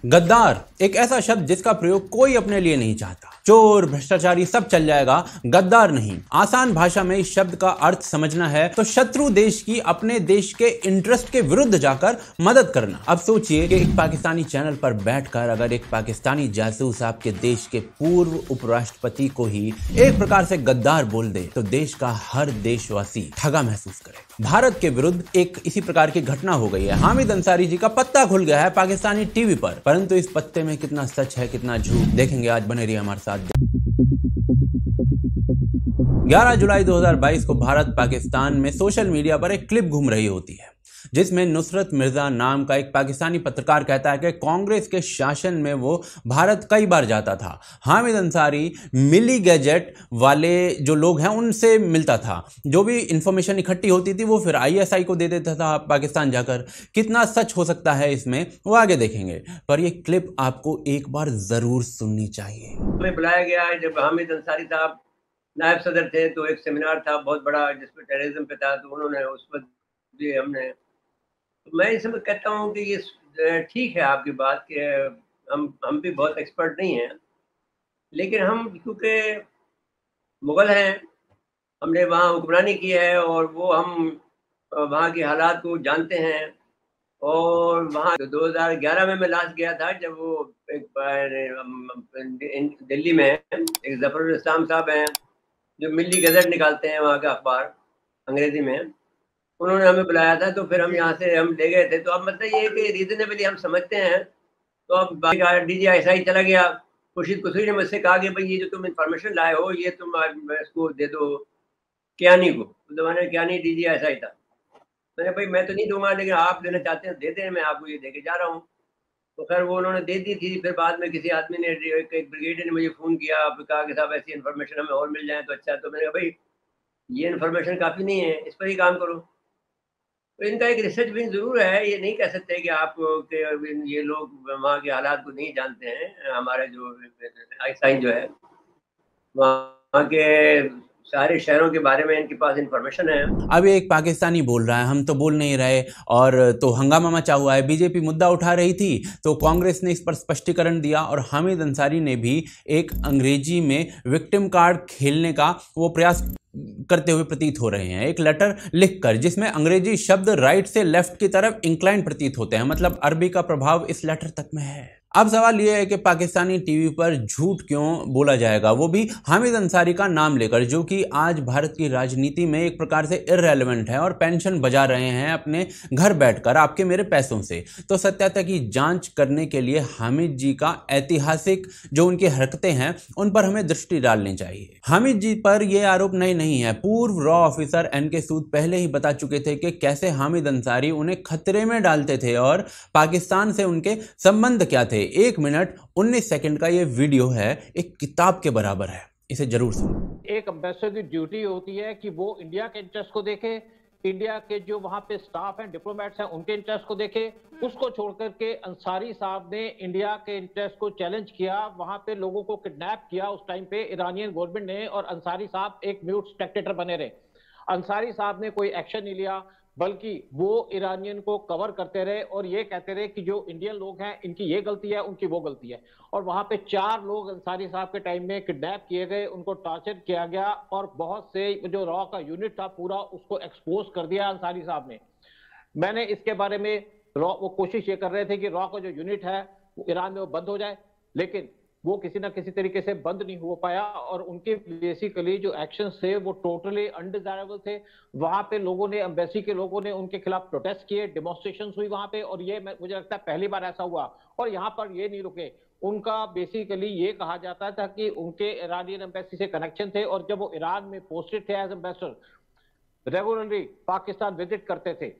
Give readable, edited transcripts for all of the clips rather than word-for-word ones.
गद्दार एक ऐसा शब्द जिसका प्रयोग कोई अपने लिए नहीं चाहता। चोर, भ्रष्टाचारी सब चल जाएगा, गद्दार नहीं। आसान भाषा में इस शब्द का अर्थ समझना है तो शत्रु देश की अपने देश के इंटरेस्ट के विरुद्ध जाकर मदद करना। अब सोचिए कि एक पाकिस्तानी चैनल पर बैठकर अगर एक पाकिस्तानी जासूस आपके देश के पूर्व उपराष्ट्रपति को ही एक प्रकार से गद्दार बोल दे तो देश का हर देशवासी ठगा महसूस करे। भारत के विरुद्ध एक इसी प्रकार की घटना हो गई है। हामिद अंसारी जी का पत्ता खुल गया है पाकिस्तानी टीवी पर, परंतु इस पत्ते में कितना सच है कितना झूठ देखेंगे आज। बने रहिए हमारे साथ। 11 जुलाई 2022 को भारत पाकिस्तान में सोशल मीडिया पर एक क्लिप घूम रही होती है जिसमें नुसरत मिर्जा नाम का एक पाकिस्तानी पत्रकार कहता है कि कांग्रेस के शासन में वो भारत कई बार जाता था। हामिद अंसारी मिली गैजेट वाले जो लोग हैं उनसे मिलता था, जो भी इंफॉर्मेशन इकट्ठी होती थी वो फिर आईएसआई को दे देता था पाकिस्तान जाकर। कितना सच हो सकता है इसमें वो आगे देखेंगे, पर ये क्लिप आपको एक बार जरूर सुननी चाहिए। हमें बुलाया गया है जब हामिद अंसारी साहब नायब सदर थे तो एक सेमिनार था बहुत बड़ा जिसमें टेररिज्म पे था, तो उन्होंने उस पर भी हमने, तो मैं इस समय कहता हूँ कि ये ठीक है आपकी बात कि हम भी बहुत एक्सपर्ट नहीं हैं, लेकिन हम क्योंकि मुग़ल हैं, हमने वहाँ हुक्मरानी की है और वो हम वहाँ के हालात को जानते हैं। और वहाँ 2011 में मैं लास्ट गया था जब वो एक दिल्ली में एक ज़फ़रुल इस्लाम साहब हैं जो मिली गज़ट निकालते हैं वहाँ का अखबार अंग्रेज़ी में, उन्होंने हमें बुलाया था तो फिर हम यहाँ से हम ले गए थे। तो अब मतलब ये है कि रीज़नेबली हम समझते हैं। तो अब DGISI चला गया, खुर्शीद कुसरी ने मुझसे कहा कि भाई ये जो तुम इन्फॉर्मेशन लाए हो ये तुम इसको दे दो कियानी को। उस ज़माने में कियानी DGISI था। मैंने भाई मैं तो नहीं दूंगा, लेकिन आप देना चाहते हैं दे दें, मैं आपको ये दे के जा रहा हूँ। तो खैर वो उन्होंने दे दी थी। फिर बाद में किसी आदमी ने एक ब्रिगेडियर ने मुझे फ़ोन किया, कहा कि साहब ऐसी इन्फॉर्मेशन हमें और मिल जाए तो अच्छा। तो मैंने कहा भाई ये इन्फॉर्मेशन काफ़ी नहीं है, इस पर ही काम करो। तो इनका एक रिसर्च विंग ज़रूर है, ये नहीं कह सकते कि आप ये लोग वहाँ के हालात को नहीं जानते हैं। हमारे जो आईएसआई जो है वहाँ के सारे शहरों के बारे में इनके पास इंफॉर्मेशन है। अब एक पाकिस्तानी बोल रहा है हम तो बोल नहीं रहे, और तो हंगामा मचा हुआ है। बीजेपी मुद्दा उठा रही थी तो कांग्रेस ने इस पर स्पष्टीकरण दिया और हामिद अंसारी ने भी एक अंग्रेजी में विक्टिम कार्ड खेलने का वो प्रयास करते हुए प्रतीत हो रहे हैं, एक लेटर लिखकर जिसमें अंग्रेजी शब्द राइट से लेफ्ट की तरफ इंक्लाइन प्रतीत होते हैं, मतलब अरबी का प्रभाव इस लेटर तक में है। अब सवाल यह है कि पाकिस्तानी टीवी पर झूठ क्यों बोला जाएगा, वो भी हामिद अंसारी का नाम लेकर, जो कि आज भारत की राजनीति में एक प्रकार से इररेलेवेंट है और पेंशन बजा रहे हैं अपने घर बैठकर आपके मेरे पैसों से। तो सत्यता की जांच करने के लिए हामिद जी का ऐतिहासिक जो उनकी हरकतें हैं उन पर हमें दृष्टि डालनी चाहिए। हामिद जी पर यह आरोप नहीं है। पूर्व रॉ ऑफिसर NK सूद पहले ही बता चुके थे कि कैसे हामिद अंसारी उन्हें खतरे में डालते थे और पाकिस्तान से उनके संबंध क्या थे। 1 मिनट 19 सेकंड का ये वीडियो है, एक किताब के बराबर है, इसे जरूर सुनो। एक एम्बेसडर की ड्यूटी होती है कि वो इंडिया के इंटरेस्ट को देखे, इंडिया के जो वहां पे स्टाफ हैं, डिप्लोमेट्स हैं, उनके इंटरेस्ट को देखे। उसको छोड़कर के अंसारी साहब ने इंडिया के इंटरेस्ट को चैलेंज किया, वहां पे लोगों को किडनैप किया उस टाइम पे ईरानियन गवर्नमेंट ने, और अंसारी साहब एक म्यूट स्पेक्टेटर बने रहे। अंसारी साहब ने कोई एक्शन नहीं लिया, बल्कि वो ईरानियन को कवर करते रहे और ये कहते रहे कि जो इंडियन लोग हैं इनकी ये गलती है, उनकी वो गलती है। और वहां पे 4 लोग अंसारी साहब के टाइम में किडनैप किए गए, उनको टॉर्चर किया गया और बहुत से जो रॉ का यूनिट था पूरा उसको एक्सपोज कर दिया अंसारी साहब ने। मैंने इसके बारे में रॉ, वो कोशिश ये कर रहे थे कि रॉ का जो यूनिट है वो ईरान में वो बंद हो जाए, लेकिन वो किसी ना किसी तरीके से बंद नहीं हो पाया और उनके बेसिकली जो एक्शंस थे वो टोटली अनडिजायरेबल थे। वहां पे लोगों ने, एम्बेसी के लोगों ने उनके खिलाफ प्रोटेस्ट किए, डेमोन्स्ट्रेशंस हुई वहां पे, और ये मुझे लगता है पहली बार ऐसा हुआ। और यहाँ पर ये नहीं रुके, उनका बेसिकली ये कहा जाता था कि उनके ईरानियन एम्बेसी से कनेक्शन थे और जब वो ईरान में पोस्टेड थे as ambassador, regularly Pakistan visit करते थे,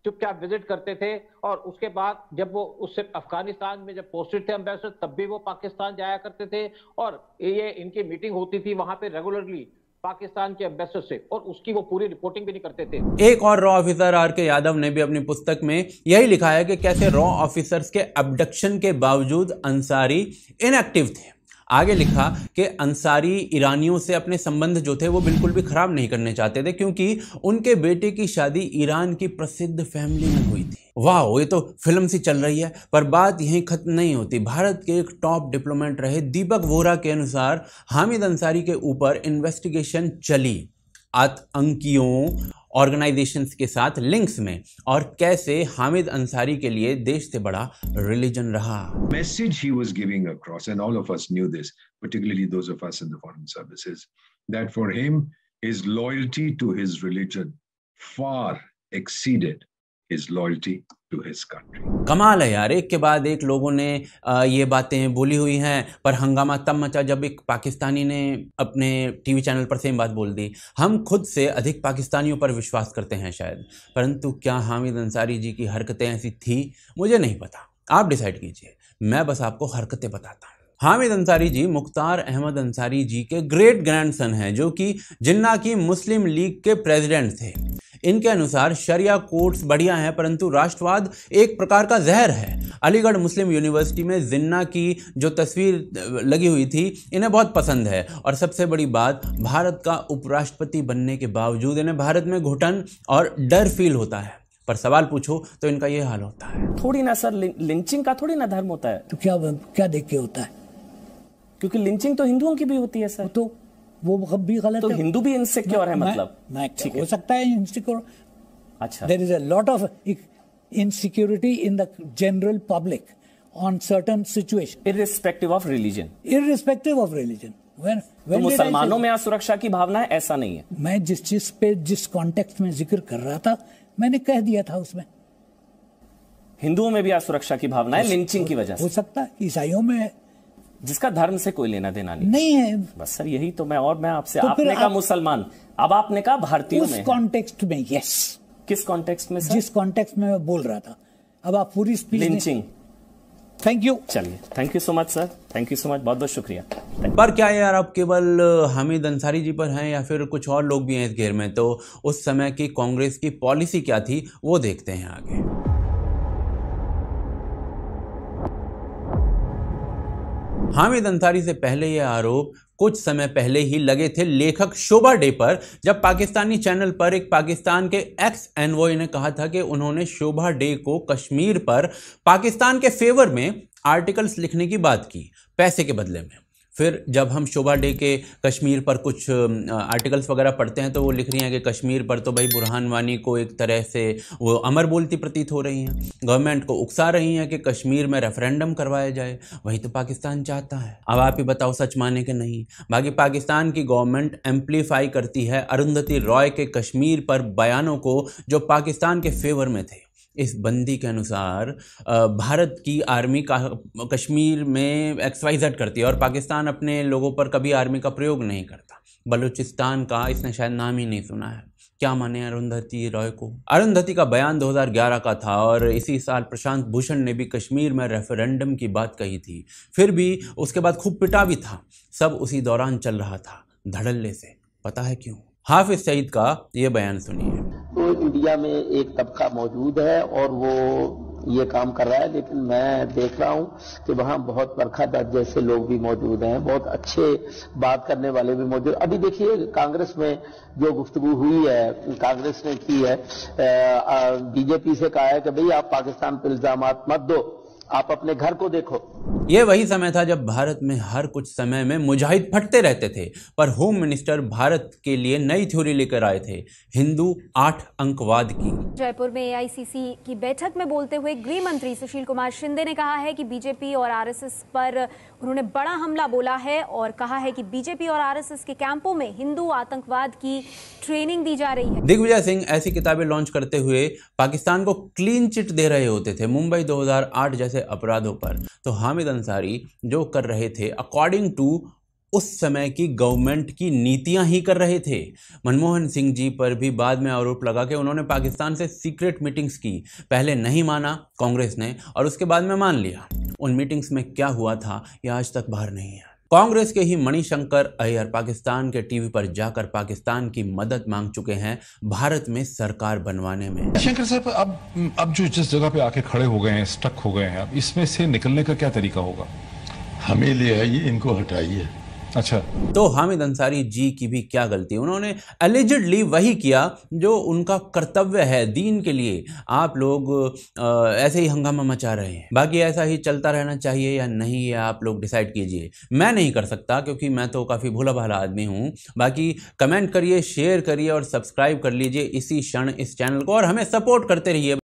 चुपचाप विजिट करते थे। और उसके बाद जब वो उससे अफगानिस्तान में जब पोस्टेड थे एम्बेसडर, तब भी वो पाकिस्तान जाया करते थे और ये इनकी मीटिंग होती थी वहां पे रेगुलरली पाकिस्तान के एम्बेसडर से, और उसकी वो पूरी रिपोर्टिंग भी नहीं करते थे। एक और रॉ ऑफिसर RK यादव ने भी अपनी पुस्तक में यही लिखा है कि कैसे रॉ ऑफिसर्स के अबडक्शन के बावजूद अंसारी इनएक्टिव थे। आगे लिखा कि अंसारी ईरानियों से अपने संबंध जो थे वो बिल्कुल भी खराब नहीं करने चाहते थे, क्योंकि उनके बेटे की शादी ईरान की प्रसिद्ध फैमिली में हुई थी। वाह, ये तो फिल्म सी चल रही है। पर बात यहीं खत्म नहीं होती। भारत के एक टॉप डिप्लोमेट रहे दीपक वोरा के अनुसार हामिद अंसारी के ऊपर इन्वेस्टिगेशन चली आतंकियों ऑर्गेनाइजेशंस के साथ लिंक्स में, और कैसे हामिद अंसारी के लिए देश से बड़ा रिलीजन रहा। Message he was giving across, and all of us knew this, particularly those of us in the foreign services, that for him, his loyalty to his religion far exceeded his loyalty to his country. कमाल है यार, एक के बाद एक लोगों ने ये बातें बोली हुई हैं, पर हंगामा तब मचा जब एक पाकिस्तानी ने अपने टीवी चैनल पर सेम बात बोल दी। हम खुद से अधिक पाकिस्तानियों पर विश्वास करते हैं शायद, परंतु क्या हामिद अंसारी जी की हरकतें ऐसी थी? मुझे नहीं पता, आप डिसाइड कीजिए। मैं बस आपको हरकतें बताता हूँ। हामिद अंसारी जी मुख्तार अहमद अंसारी जी के ग्रेट ग्रैंडसन हैं, जो कि जिन्ना की मुस्लिम लीग के प्रेसिडेंट थे। इनके अनुसार शरिया कोर्ट्स बढ़िया हैं, परंतु राष्ट्रवाद एक प्रकार का जहर है। अलीगढ़ मुस्लिम यूनिवर्सिटी में जिन्ना की जो तस्वीर लगी हुई थी इन्हें बहुत पसंद है, और सबसे बड़ी बात, भारत का उपराष्ट्रपति बनने के बावजूद इन्हें भारत में घुटन और डर फील होता है। पर सवाल पूछो तो इनका ये हाल होता है। थोड़ी ना सर, लिंचिंग का थोड़ी ना धर्म होता है। तो क्या देख के होता है? क्योंकि लिंचिंग तो हिंदुओं की भी होती है सर। तो वो भी गलत तो है। हिंदू भी इनसिक्योर है, मतलब ठीक हो सकता है इनसिक्योर। अच्छा, there is a lot of insecurity in the general public on certain situation, irrespective of religion. तो मुसलमानों में असुरक्षा की भावना है, ऐसा नहीं है। मैं जिस चीज पे जिस कॉन्टेक्स्ट में जिक्र कर रहा था मैंने कह दिया था उसमें। हिंदुओं में भी असुरक्षा की भावना है लिंचिंग की वजह से। हो सकता है ईसाइयों में, जिसका धर्म से कोई लेना देना नहीं है। बस सर यही तो मैं आपसे, तो आपने कहा मुसलमान, अब आपने कहा भारतीयों में। उस कॉन्टेक्स्ट में, यस। किस कॉन्टेक्स्ट में सर? जिस कॉन्टेक्स्ट में मैं बोल रहा था। अब आप पूरी स्पीच लिंचिंग। Thank you. चलिए, thank you so much sir, thank you so much, बहुत बहुत शुक्रिया। पर क्या यार, अब केवल हामिद अंसारी जी पर हैं या फिर कुछ और लोग भी हैं इस घेर में? तो उस समय की कांग्रेस की पॉलिसी क्या थी वो देखते हैं आगे। हामिद अंसारी से पहले ये आरोप कुछ समय पहले ही लगे थे लेखक शोभा डे पर, जब पाकिस्तानी चैनल पर एक पाकिस्तान के एक्स एनवॉय ने कहा था कि उन्होंने शोभा डे को कश्मीर पर पाकिस्तान के फेवर में आर्टिकल्स लिखने की बात की, पैसे के बदले में। फिर जब हम शोभा डे के कश्मीर पर कुछ आर्टिकल्स वगैरह पढ़ते हैं तो वो लिख रही हैं कि कश्मीर पर तो भाई बुरहान वानी को एक तरह से वो अमर बोलती प्रतीत हो रही हैं, गवर्नमेंट को उकसा रही हैं कि कश्मीर में रेफरेंडम करवाया जाए। वही तो पाकिस्तान चाहता है। अब आप ही बताओ सच माने कि नहीं। बाकी पाकिस्तान की गवर्नमेंट एम्पलीफाई करती है अरुंधति रॉय के कश्मीर पर बयानों को, जो पाकिस्तान के फेवर में थे। इस बंदी के अनुसार भारत की आर्मी का कश्मीर में XYZ करती है और पाकिस्तान अपने लोगों पर कभी आर्मी का प्रयोग नहीं करता। बलूचिस्तान का इसने शायद नाम ही नहीं सुना है। क्या माने अरुंधति रॉय को? अरुंधति का बयान 2011 का था और इसी साल प्रशांत भूषण ने भी कश्मीर में रेफरेंडम की बात कही थी। फिर भी उसके बाद खूब पिटा भी था। सब उसी दौरान चल रहा था, धड़ल्ले से। पता है क्यों? हाफिज सईद का ये बयान सुनिए। तो इंडिया में एक तबका मौजूद है और वो ये काम कर रहा है, लेकिन मैं देख रहा हूँ कि वहाँ बहुत बरखा दत्त जैसे लोग भी मौजूद हैं, बहुत अच्छे बात करने वाले भी मौजूद। अभी देखिए कांग्रेस में जो गुफ्तगू हुई है, कांग्रेस ने की है, बीजेपी से कहा है कि भाई आप पाकिस्तान पर इल्जामात मत दो, आप अपने घर को देखो। ये वही समय था जब भारत में हर कुछ समय में मुजाहिद फटते रहते थे, पर होम मिनिस्टर भारत के लिए नई थ्योरी लेकर आए थे, हिंदू 8 अंकवाद की। जयपुर में AICC की बैठक में बोलते हुए गृह मंत्री सुशील कुमार शिंदे ने कहा है कि बीजेपी और RSS पर उन्होंने बड़ा हमला बोला है और कहा है कि बीजेपी और RSS के कैंपों में हिंदू आतंकवाद की ट्रेनिंग दी जा रही है। दिग्विजय सिंह ऐसी किताबें लॉन्च करते हुए पाकिस्तान को क्लीन चिट दे रहे होते थे मुंबई 2008 जैसे अपराधों पर। तो हामिद अंसारी जो कर रहे थे अकॉर्डिंग टू उस समय की गवर्नमेंट की नीतियां ही कर रहे थे। मनमोहन सिंह जी पर भी बाद में आरोप लगा कि उन्होंने पाकिस्तान से सीक्रेट मीटिंग्स की। पहले नहीं माना कांग्रेस ने और उसके बाद में मान लिया। उन मीटिंग्स में क्या हुआ था यह आज तक बाहर नहीं है। कांग्रेस के ही मणिशंकर अय्यर पाकिस्तान के टीवी पर जाकर पाकिस्तान की मदद मांग चुके हैं भारत में सरकार बनवाने में। शंकर साहब, अब जो जिस जगह पे आके खड़े हो गए हैं, स्टक हो गए हैं, अब इसमें से निकलने का क्या तरीका होगा? हमें ले आइए, इनको हटाइए। अच्छा, तो हामिद अंसारी जी की भी क्या गलती? उन्होंने एलिजिडली वही किया जो उनका कर्तव्य है दीन के लिए। आप लोग ऐसे ही हंगामा मचा रहे हैं। बाकी ऐसा ही चलता रहना चाहिए या नहीं, ये आप लोग डिसाइड कीजिए। मैं नहीं कर सकता क्योंकि मैं तो काफ़ी भोला भाला आदमी हूँ। बाकी कमेंट करिए, शेयर करिए और सब्सक्राइब कर लीजिए इसी क्षण इस चैनल को, और हमें सपोर्ट करते रहिए।